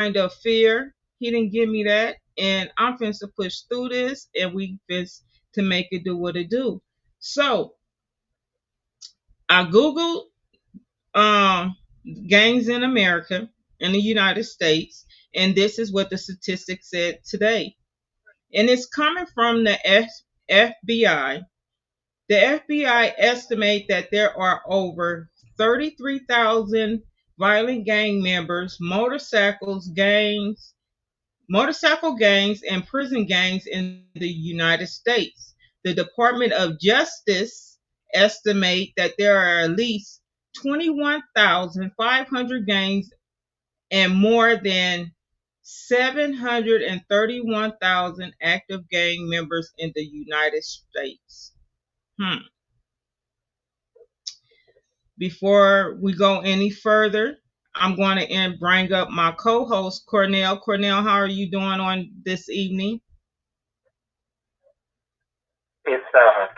of fear. He didn't give me that. And I'm finna to push through this and we finna to make it do what it do. So I Googled um gangs in America in the United States, and this is what the statistics said today. And it's coming from the FBI. The FBI estimate that there are over 33,000 violent gang members, motorcycle gangs, and prison gangs in the United States. The Department of Justice estimate that there are at least 21,500 gangs and more than 731,000 active gang members in the United States. Before we go any further, I'm going to bring up my co-host, Cornel. Cornel, how are you doing on this evening? It's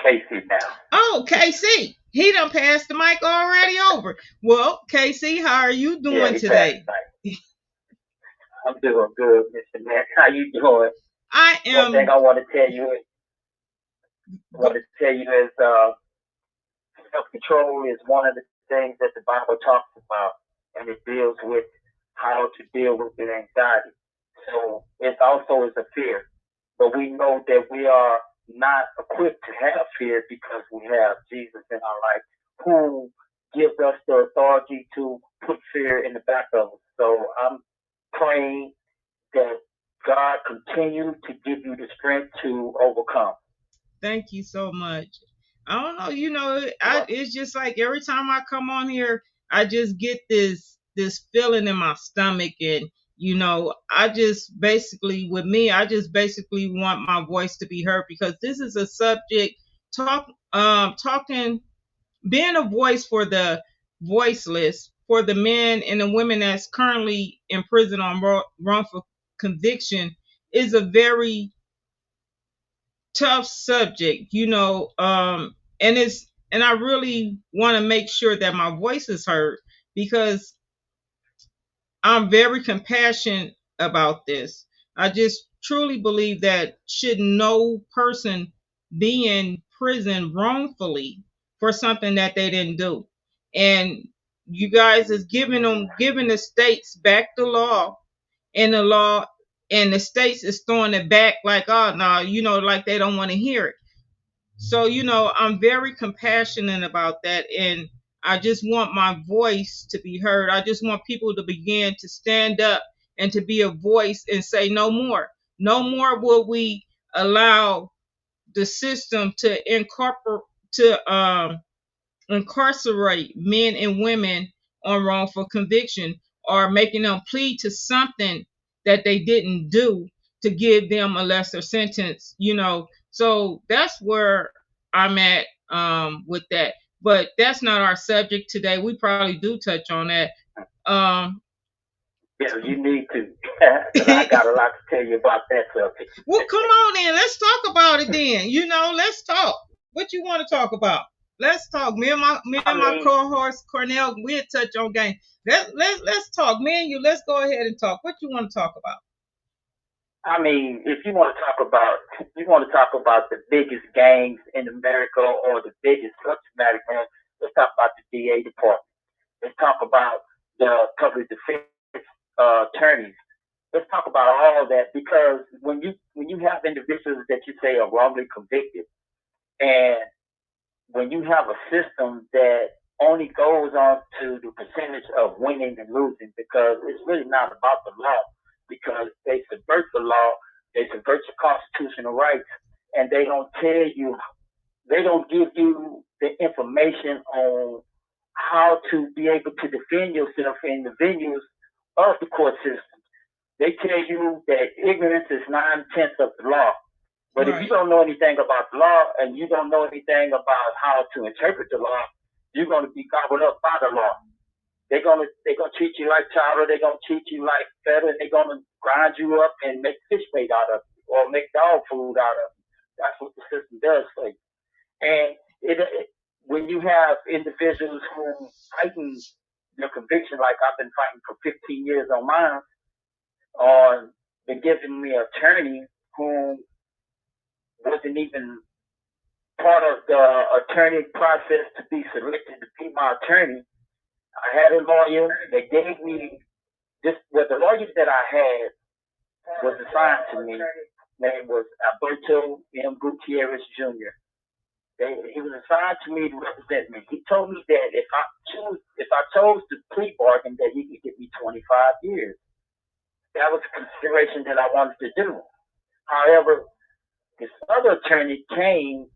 Casey now. Oh, KC. He done passed the mic already over. Well, KC, how are you Yeah, doing he passed today? tonight. I'm doing good, Mr. Matt. How you doing? I One thing am. I want to tell you is self-control is one of the things that the Bible talks about, and it deals with how to deal with the anxiety. So it also is a fear, but we know that we are not equipped to have fear because we have Jesus in our life, who gives us the authority to put fear in the back of us. So I'm praying that God continue to give you the strength to overcome. Thank you so much. I don't know, Well, it's just like every time I come on here, I just get this feeling in my stomach, and I just basically with me, I just basically want my voice to be heard because this is a subject talking being a voice for the voiceless, for the men and the women that's currently in prison on wrongful conviction is a very tough subject, and I really want to make sure that my voice is heard because I'm very compassionate about this. I just truly believe that should no person be in prison wrongfully for something that they didn't do. And you guys is giving the states back the law, and the states is throwing it back like, oh no, like they don't want to hear it. So, I'm very compassionate about that. And I just want my voice to be heard. I just want people to begin to stand up and to be a voice and say, no more. No more will we allow the system to incarcerate men and women on wrongful conviction, or making them plead to something that they didn't do to give them a lesser sentence. So that's where I'm at with that. But that's not our subject today. We probably do touch on that. Um, yeah, you need to, because I got a lot to tell you about that subject. well, come on then. Let's talk about it then. Let's talk. What you want to talk about? Let's talk. Me I and my mean, co-host Cornell, we'll touch on game. Let's talk. Me and you, let's go ahead and talk. What you want to talk about? if you want to talk about the biggest gangs in America or the biggest subject matter gangs, let's talk about the DA department. Let's talk about the public defense attorneys. Let's talk about all of that, because when you have individuals that you say are wrongly convicted, and when you have a system that only goes on to the percentage of winning and losing, because it's really not about the law, because they subvert the law, they subvert your constitutional rights, and they don't give you the information on how to be able to defend yourself in the venues of the court system. They tell you that ignorance is 9/10 of the law. But if you Right. don't know anything about the law and you don't know anything about how to interpret the law, you're going to be gobbled up by the law. They're gonna treat you like chowder. They're gonna treat you like feather. They're gonna grind you up and make fish bait out of you, or make dog food out of you. That's what the system does for you. And when you have individuals who fighting your conviction, like I've been fighting for 15 years on mine, on the giving me an attorney who wasn't even part of the attorney process to be selected to be my attorney. I had a lawyer that gave me this. Well, the lawyer that I had was assigned to me. Name was Alberto M. Gutierrez Jr. He was assigned to me to represent me. He told me that if I chose to plea bargain, that he could give me 25 years. That was a consideration that I wanted to do. However, this other attorney came